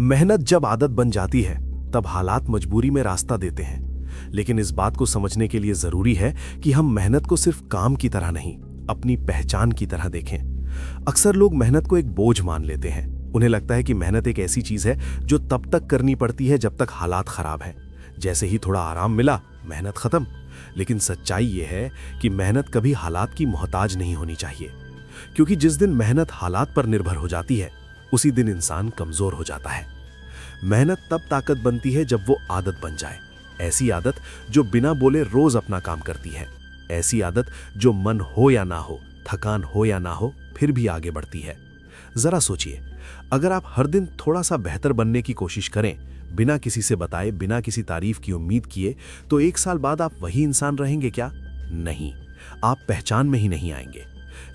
मेहनत जब आदत बन जाती है तब हालात मजबूरी में रास्ता देते हैं। लेकिन इस बात को समझने के लिए जरूरी है कि हम मेहनत को सिर्फ काम की तरह नहीं, अपनी पहचान की तरह देखें। अक्सर लोग मेहनत को एक बोझ मान लेते हैं। उन्हें लगता है कि मेहनत एक ऐसी चीज है जो तब तक करनी पड़ती है जब तक हालात खराब हैं। जैसे ही थोड़ा आराम मिला, मेहनत खत्म। लेकिन सच्चाई यह है कि मेहनत कभी हालात की मोहताज नहीं होनी चाहिए, क्योंकि जिस दिन मेहनत हालात पर निर्भर हो जाती है उसी दिन इंसान कमजोर हो जाता है। मेहनत तब ताकत बनती है जब वो आदत बन जाए, ऐसी आदत जो बिना बोले रोज अपना काम करती है, ऐसी आदत जो मन हो या ना हो, थकान हो या ना हो, फिर भी आगे बढ़ती है। जरा सोचिए, अगर आप हर दिन थोड़ा सा बेहतर बनने की कोशिश करें, बिना किसी से बताए, बिना किसी तारीफ की उम्मीद किए, तो 1 साल बाद आप वही इंसान रहेंगे क्या? नहीं, आप पहचान में ही नहीं आएंगे।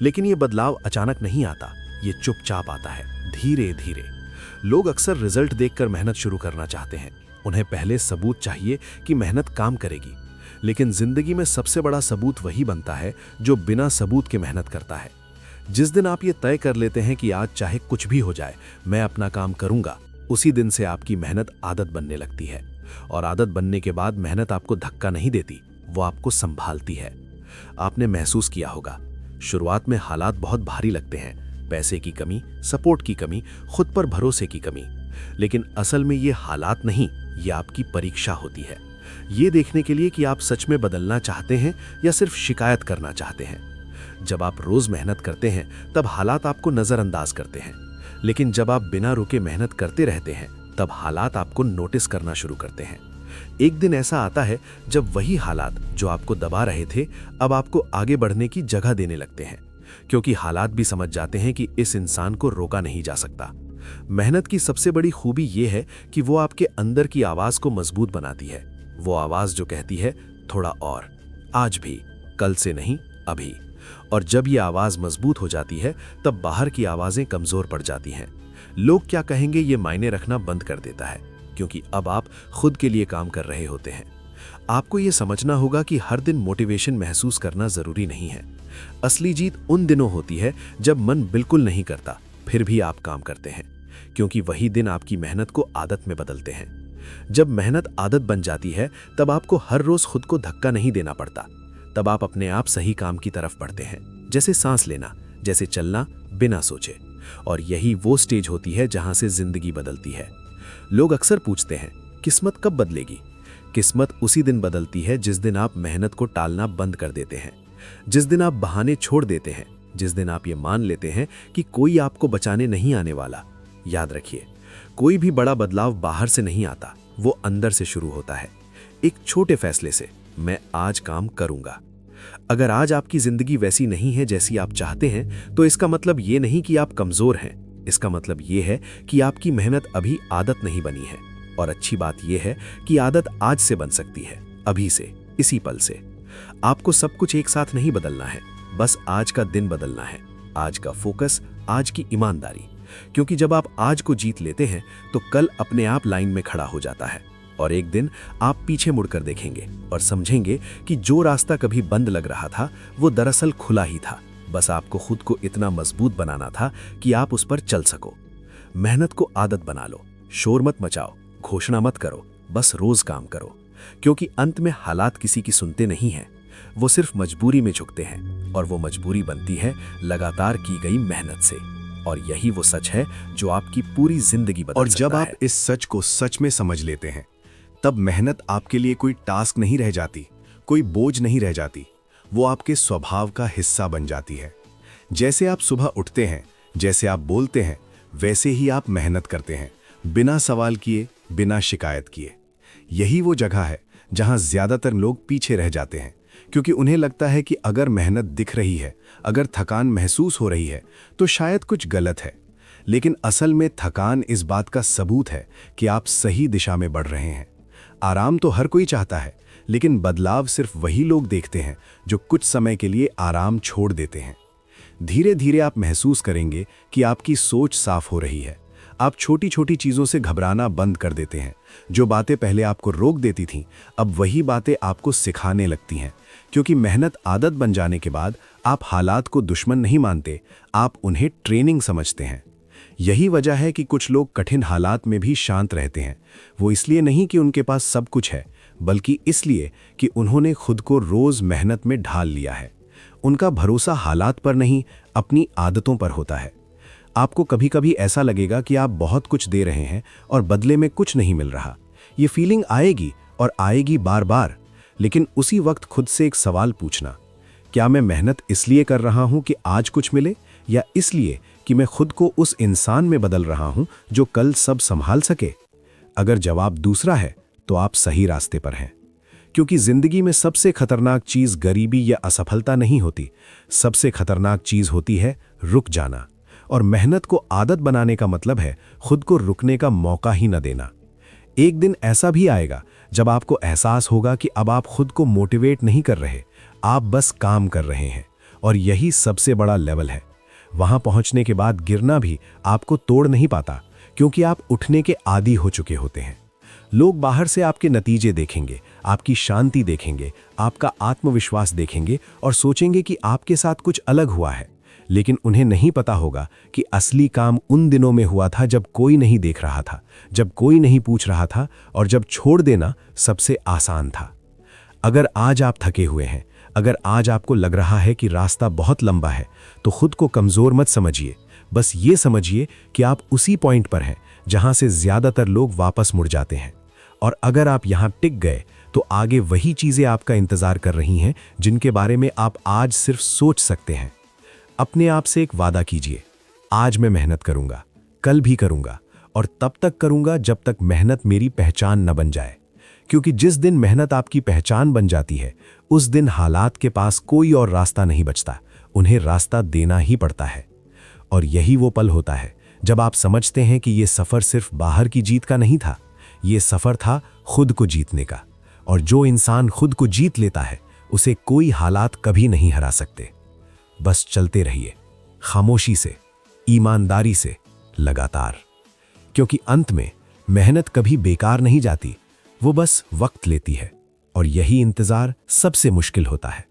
लेकिन ये बदलाव अचानक नहीं आता, ये चुपचाप आता है, धीरे धीरे। लोग अक्सर रिजल्ट देखकर मेहनत शुरू करना चाहते हैं। उन्हें पहले सबूत चाहिए कि मेहनत काम करेगी। लेकिन जिंदगी में सबसे बड़ा सबूत वही बनता है जो बिना सबूत के मेहनत करता है। जिस दिन आप ये तय कर लेते हैं कि आज चाहे कुछ भी हो जाए, मैं अपना काम करूंगा, उसी दिन से आपकी मेहनत आदत बनने लगती है। और आदत बनने के बाद मेहनत आपको धक्का नहीं देती, वो आपको संभालती है। आपने महसूस किया होगा, शुरुआत में हालात बहुत भारी लगते हैं, पैसे की कमी, सपोर्ट की कमी, खुद पर भरोसे की कमी। लेकिन असल में ये हालात नहीं, ये आपकी परीक्षा होती है, ये देखने के लिए कि आप सच में बदलना चाहते हैं या सिर्फ शिकायत करना चाहते हैं। जब आप रोज मेहनत करते हैं तब हालात आपको नजरअंदाज करते हैं, लेकिन जब आप बिना रुके मेहनत करते रहते हैं तब हालात आपको नोटिस करना शुरू करते हैं। एक दिन ऐसा आता है जब वही हालात जो आपको दबा रहे थे अब आपको आगे बढ़ने की जगह देने लगते हैं, क्योंकि हालात भी समझ जाते हैं कि इस इंसान को रोका नहीं जा सकता। मेहनत की सबसे बड़ी खूबी यह है कि वो आपके अंदर की आवाज को मजबूत बनाती है। वो आवाज जो कहती है थोड़ा और, आज भी, कल से नहीं, अभी। और जब ये आवाज मजबूत हो जाती है तब बाहर की आवाजें कमजोर पड़ जाती हैं। लोग क्या कहेंगे ये मायने रखना बंद कर देता है, क्योंकि अब आप खुद के लिए काम कर रहे होते हैं। आपको ये समझना होगा कि हर दिन मोटिवेशन महसूस करना जरूरी नहीं है। असली जीत उन दिनों होती है जब मन बिल्कुल नहीं करता, फिर भी आप काम करते हैं, क्योंकि वही दिन आपकी मेहनत को आदत में बदलते हैं। जब मेहनत आदत बन जाती है तब आपको हर रोज खुद को धक्का नहीं देना पड़ता। तब आप अपने आप सही काम की तरफ बढ़ते हैं, जैसे सांस लेना, जैसे चलना बिना सोचे। और यही वो स्टेज होती है जहां से जिंदगी बदलती है। लोग अक्सर पूछते हैं, किस्मत कब बदलेगी? किस्मत उसी दिन बदलती है जिस दिन आप मेहनत को टालना बंद कर देते हैं, जिस दिन आप बहाने छोड़ देते हैं, जिस दिन आप ये मान लेते हैं कि कोई आपको बचाने नहीं आने वाला। याद रखिए, कोई भी बड़ा बदलाव बाहर से नहीं आता, वो अंदर से शुरू होता है, एक छोटे फैसले से। मैं आज काम करूंगा। अगर आज आपकी जिंदगी वैसी नहीं है जैसी आप चाहते हैं, तो इसका मतलब ये नहीं कि आप कमजोर हैं, इसका मतलब ये है कि आपकी मेहनत अभी आदत नहीं बनी है। और अच्छी बात यह है कि आदत आज से बन सकती है, अभी से, इसी पल से। आपको सब कुछ एक साथ नहीं बदलना है, बस आज का दिन बदलना है, आज का फोकस, आज की ईमानदारी। क्योंकि जब आप आज को जीत लेते हैं तो कल अपने आप लाइन में खड़ा हो जाता है। और एक दिन आप पीछे मुड़कर देखेंगे और समझेंगे कि जो रास्ता कभी बंद लग रहा था वो दरअसल खुला ही था। बस आपको खुद को इतना मजबूत बनाना था कि आप उस पर चल सको। मेहनत को आदत बना लो, शोर मत मचाओ, घोषणा मत करो, बस रोज काम करो। क्योंकि अंत में हालात किसी की सुनते नहीं हैं, वो सिर्फ मजबूरी में झुकते हैं। और वो मजबूरी बनती है लगातार की गई मेहनत से। और यही वो सच है जो आपकी पूरी जिंदगी बदल सकता है। और जब आप इस सच को सच में समझ लेते हैं, तब मेहनत आपके लिए कोई टास्क नहीं रह जाती, कोई बोझ नहीं रह जाती, वो आपके स्वभाव का हिस्सा बन जाती है। जैसे आप सुबह उठते हैं, जैसे आप बोलते हैं, वैसे ही आप मेहनत करते हैं, बिना सवाल किए, बिना शिकायत किए। यही वो जगह है जहां ज्यादातर लोग पीछे रह जाते हैं, क्योंकि उन्हें लगता है कि अगर मेहनत दिख रही है, अगर थकान महसूस हो रही है, तो शायद कुछ गलत है। लेकिन असल में थकान इस बात का सबूत है कि आप सही दिशा में बढ़ रहे हैं। आराम तो हर कोई चाहता है, लेकिन बदलाव सिर्फ वही लोग देखते हैं जो कुछ समय के लिए आराम छोड़ देते हैं। धीरे धीरे आप महसूस करेंगे कि आपकी सोच साफ हो रही है। आप छोटी छोटी चीज़ों से घबराना बंद कर देते हैं। जो बातें पहले आपको रोक देती थीं, अब वही बातें आपको सिखाने लगती हैं। क्योंकि मेहनत आदत बन जाने के बाद आप हालात को दुश्मन नहीं मानते, आप उन्हें ट्रेनिंग समझते हैं। यही वजह है कि कुछ लोग कठिन हालात में भी शांत रहते हैं। वो इसलिए नहीं कि उनके पास सब कुछ है, बल्कि इसलिए कि उन्होंने खुद को रोज मेहनत में ढाल लिया है। उनका भरोसा हालात पर नहीं, अपनी आदतों पर होता है। आपको कभी कभी ऐसा लगेगा कि आप बहुत कुछ दे रहे हैं और बदले में कुछ नहीं मिल रहा। ये फीलिंग आएगी और आएगी बार बार, लेकिन उसी वक्त खुद से एक सवाल पूछना, क्या मैं मेहनत इसलिए कर रहा हूं कि आज कुछ मिले, या इसलिए कि मैं खुद को उस इंसान में बदल रहा हूं जो कल सब संभाल सके? अगर जवाब दूसरा है तो आप सही रास्ते पर हैं, क्योंकि जिंदगी में सबसे खतरनाक चीज गरीबी या असफलता नहीं होती। सबसे खतरनाक चीज होती है रुक जाना। और मेहनत को आदत बनाने का मतलब है खुद को रुकने का मौका ही न देना। एक दिन ऐसा भी आएगा जब आपको एहसास होगा कि अब आप खुद को मोटिवेट नहीं कर रहे, आप बस काम कर रहे हैं। और यही सबसे बड़ा लेवल है। वहां पहुंचने के बाद गिरना भी आपको तोड़ नहीं पाता, क्योंकि आप उठने के आदी हो चुके होते हैं। लोग बाहर से आपके नतीजे देखेंगे, आपकी शांति देखेंगे, आपका आत्मविश्वास देखेंगे और सोचेंगे कि आपके साथ कुछ अलग हुआ है। लेकिन उन्हें नहीं पता होगा कि असली काम उन दिनों में हुआ था जब कोई नहीं देख रहा था, जब कोई नहीं पूछ रहा था, और जब छोड़ देना सबसे आसान था। अगर आज आप थके हुए हैं, अगर आज आपको लग रहा है कि रास्ता बहुत लंबा है, तो खुद को कमजोर मत समझिए। बस ये समझिए कि आप उसी पॉइंट पर हैं जहां से ज्यादातर लोग वापस मुड़ जाते हैं। और अगर आप यहां टिक गए तो आगे वही चीजें आपका इंतजार कर रही हैं जिनके बारे में आप आज सिर्फ सोच सकते हैं। अपने आप से एक वादा कीजिए, आज मैं मेहनत करूंगा, कल भी करूंगा, और तब तक करूंगा जब तक मेहनत मेरी पहचान न बन जाए। क्योंकि जिस दिन मेहनत आपकी पहचान बन जाती है, उस दिन हालात के पास कोई और रास्ता नहीं बचता, उन्हें रास्ता देना ही पड़ता है। और यही वो पल होता है जब आप समझते हैं कि ये सफर सिर्फ बाहर की जीत का नहीं था, ये सफर था खुद को जीतने का। और जो इंसान खुद को जीत लेता है, उसे कोई हालात कभी नहीं हरा सकते। बस चलते रहिए, खामोशी से, ईमानदारी से, लगातार। क्योंकि अंत में मेहनत कभी बेकार नहीं जाती, वो बस वक्त लेती है। और यही इंतजार सबसे मुश्किल होता है,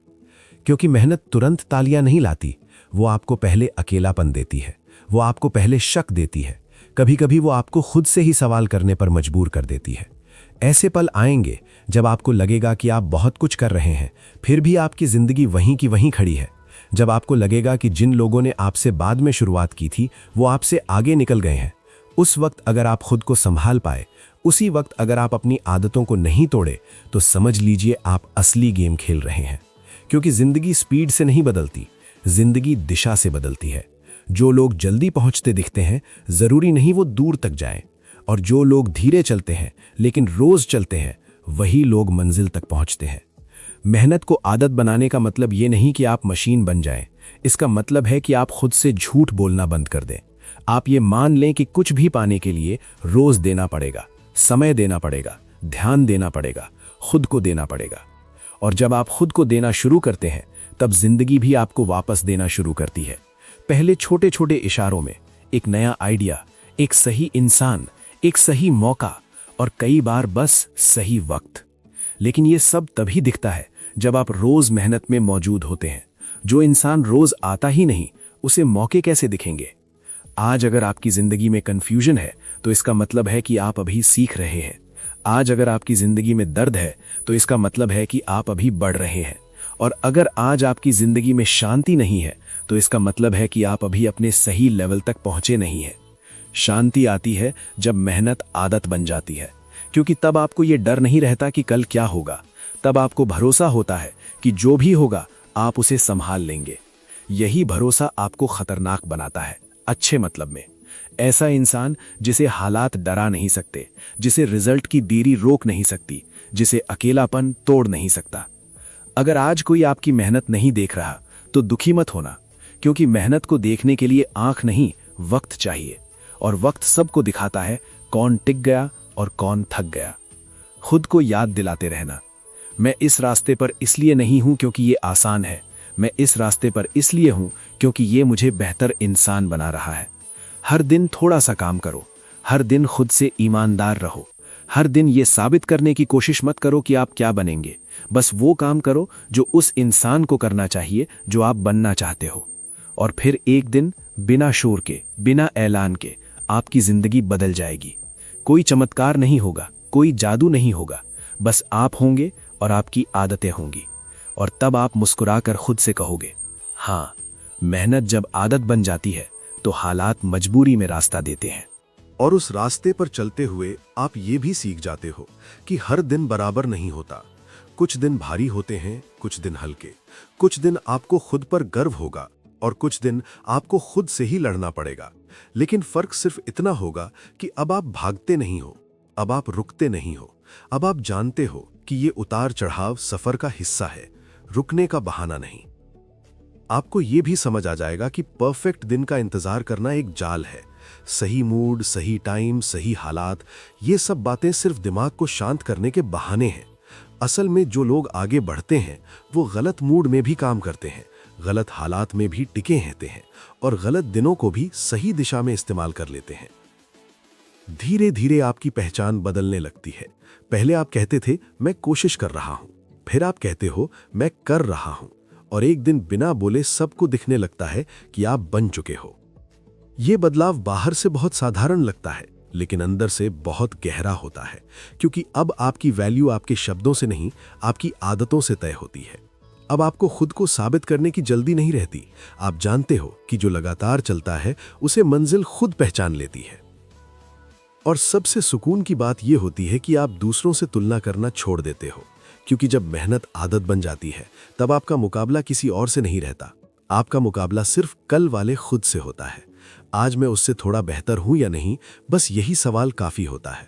क्योंकि मेहनत तुरंत तालियां नहीं लाती। वो आपको पहले अकेलापन देती है, वो आपको पहले शक देती है, कभी कभी वो आपको खुद से ही सवाल करने पर मजबूर कर देती है। ऐसे पल आएंगे जब आपको लगेगा कि आप बहुत कुछ कर रहे हैं, फिर भी आपकी जिंदगी वहीं की वहीं खड़ी है। जब आपको लगेगा कि जिन लोगों ने आपसे बाद में शुरुआत की थी वो आपसे आगे निकल गए हैं, उस वक्त अगर आप खुद को संभाल पाए, उसी वक्त अगर आप अपनी आदतों को नहीं तोड़े, तो समझ लीजिए आप असली गेम खेल रहे हैं। क्योंकि जिंदगी स्पीड से नहीं बदलती, जिंदगी दिशा से बदलती है। जो लोग जल्दी पहुंचते दिखते हैं, जरूरी नहीं वो दूर तक जाएं। और जो लोग धीरे चलते हैं लेकिन रोज चलते हैं, वही लोग मंजिल तक पहुंचते हैं। मेहनत को आदत बनाने का मतलब ये नहीं कि आप मशीन बन जाएं। इसका मतलब है कि आप खुद से झूठ बोलना बंद कर दें। आप ये मान लें कि कुछ भी पाने के लिए रोज देना पड़ेगा, समय देना पड़ेगा, ध्यान देना पड़ेगा, खुद को देना पड़ेगा। और जब आप खुद को देना शुरू करते हैं, तब जिंदगी भी आपको वापस देना शुरू करती है। पहले छोटे छोटे इशारों में, एक नया आइडिया, एक सही इंसान, एक सही मौका, और कई बार बस सही वक्त। लेकिन ये सब तभी दिखता है जब आप रोज मेहनत में मौजूद होते हैं। जो इंसान रोज आता ही नहीं, उसे मौके कैसे दिखेंगे? आज अगर आपकी जिंदगी में कंफ्यूजन है, तो इसका मतलब है कि आप अभी सीख रहे हैं। आज अगर आपकी जिंदगी में दर्द है, तो इसका मतलब है कि आप अभी बढ़ रहे हैं। और अगर आज आपकी जिंदगी में शांति नहीं है, तो इसका मतलब है कि आप अभी अपने सही लेवल तक पहुंचे नहीं हैं। शांति आती है जब मेहनत आदत बन जाती है, क्योंकि तब आपको ये डर नहीं रहता कि कल क्या होगा। तब आपको भरोसा होता है कि जो भी होगा आप उसे संभाल लेंगे। यही भरोसा आपको खतरनाक बनाता है, अच्छे मतलब में। ऐसा इंसान जिसे हालात डरा नहीं सकते, जिसे रिजल्ट की देरी रोक नहीं सकती, जिसे अकेलापन तोड़ नहीं सकता। अगर आज कोई आपकी मेहनत नहीं देख रहा, तो दुखी मत होना, क्योंकि मेहनत को देखने के लिए आंख नहीं, वक्त चाहिए। और वक्त सबको दिखाता है कौन टिक गया और कौन थक गया। खुद को याद दिलाते रहना, मैं इस रास्ते पर इसलिए नहीं हूं क्योंकि ये आसान है, मैं इस रास्ते पर इसलिए हूं क्योंकि ये मुझे बेहतर इंसान बना रहा है। हर दिन थोड़ा सा काम करो, हर दिन खुद से ईमानदार रहो। हर दिन ये साबित करने की कोशिश मत करो कि आप क्या बनेंगे, बस वो काम करो जो उस इंसान को करना चाहिए जो आप बनना चाहते हो। और फिर एक दिन बिना शोर के, बिना ऐलान के, आपकी जिंदगी बदल जाएगी। कोई चमत्कार नहीं होगा, कोई जादू नहीं होगा, बस आप होंगे और आपकी आदतें होंगी। और तब आप मुस्कुराकर खुद से कहोगे, हाँ, मेहनत जब आदत बन जाती है तो हालात मजबूरी में रास्ता देते हैं। और उस रास्ते पर चलते हुए आप ये भी सीख जाते हो कि हर दिन बराबर नहीं होता। कुछ दिन भारी होते हैं, कुछ दिन हल्के। कुछ दिन आपको खुद पर गर्व होगा और कुछ दिन आपको खुद से ही लड़ना पड़ेगा। लेकिन फर्क सिर्फ इतना होगा कि अब आप भागते नहीं हो, अब आप रुकते नहीं हो। अब आप जानते हो कि ये उतार चढ़ाव सफर का हिस्सा है, रुकने का बहाना नहीं। आपको ये भी समझ आ जाएगा कि परफेक्ट दिन का इंतजार करना एक जाल है। सही मूड, सही टाइम, सही हालात, ये सब बातें सिर्फ दिमाग को शांत करने के बहाने हैं। असल में जो लोग आगे बढ़ते हैं वो गलत मूड में भी काम करते हैं, गलत हालात में भी टिके रहते हैं और गलत दिनों को भी सही दिशा में इस्तेमाल कर लेते हैं। धीरे धीरे आपकी पहचान बदलने लगती है। पहले आप कहते थे मैं कोशिश कर रहा हूं, फिर आप कहते हो मैं कर रहा हूं, और एक दिन बिना बोले सबको दिखने लगता है कि आप बन चुके हो। ये बदलाव बाहर से बहुत साधारण लगता है, लेकिन अंदर से बहुत गहरा होता है, क्योंकि अब आपकी वैल्यू आपके शब्दों से नहीं, आपकी आदतों से तय होती है। अब आपको खुद को साबित करने की जल्दी नहीं रहती। आप जानते हो कि जो लगातार चलता है उसे मंजिल खुद पहचान लेती है। और सबसे सुकून की बात यह होती है कि आप दूसरों से तुलना करना छोड़ देते हो, क्योंकि जब मेहनत आदत बन जाती है तब आपका मुकाबला किसी और से नहीं रहता। आपका मुकाबला सिर्फ कल वाले खुद से होता है। आज मैं उससे थोड़ा बेहतर हूं या नहीं, बस यही सवाल काफी होता है।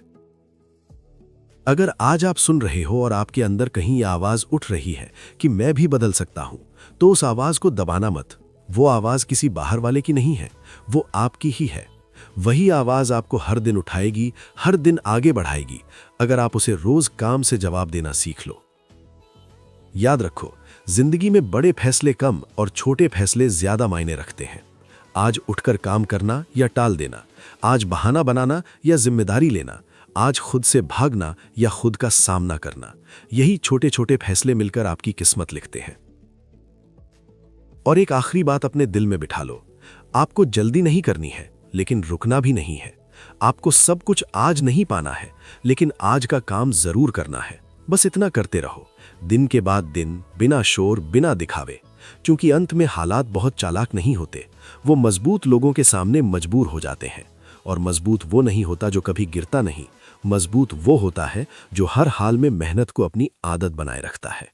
अगर आज आप सुन रहे हो और आपके अंदर कहीं यह आवाज उठ रही है कि मैं भी बदल सकता हूं, तो उस आवाज को दबाना मत। वो आवाज किसी बाहर वाले की नहीं है, वो आपकी ही है। वही आवाज आपको हर दिन उठाएगी, हर दिन आगे बढ़ाएगी, अगर आप उसे रोज काम से जवाब देना सीख लो। याद रखो, जिंदगी में बड़े फैसले कम और छोटे फैसले ज्यादा मायने रखते हैं। आज उठकर काम करना या टाल देना, आज बहाना बनाना या जिम्मेदारी लेना, आज खुद से भागना या खुद का सामना करना, यही छोटे छोटे फैसले मिलकर आपकी किस्मत लिखते हैं। और एक आखिरी बात अपने दिल में बिठा लो, आपको जल्दी नहीं करनी है, लेकिन रुकना भी नहीं है। आपको सब कुछ आज नहीं पाना है, लेकिन आज का काम जरूर करना है। बस इतना करते रहो, दिन के बाद दिन, बिना शोर, बिना दिखावे। क्योंकि अंत में हालात बहुत चालाक नहीं होते, वो मजबूत लोगों के सामने मजबूर हो जाते हैं। और मजबूत वो नहीं होता जो कभी गिरता नहीं, मजबूत वो होता है जो हर हाल में मेहनत को अपनी आदत बनाए रखता है।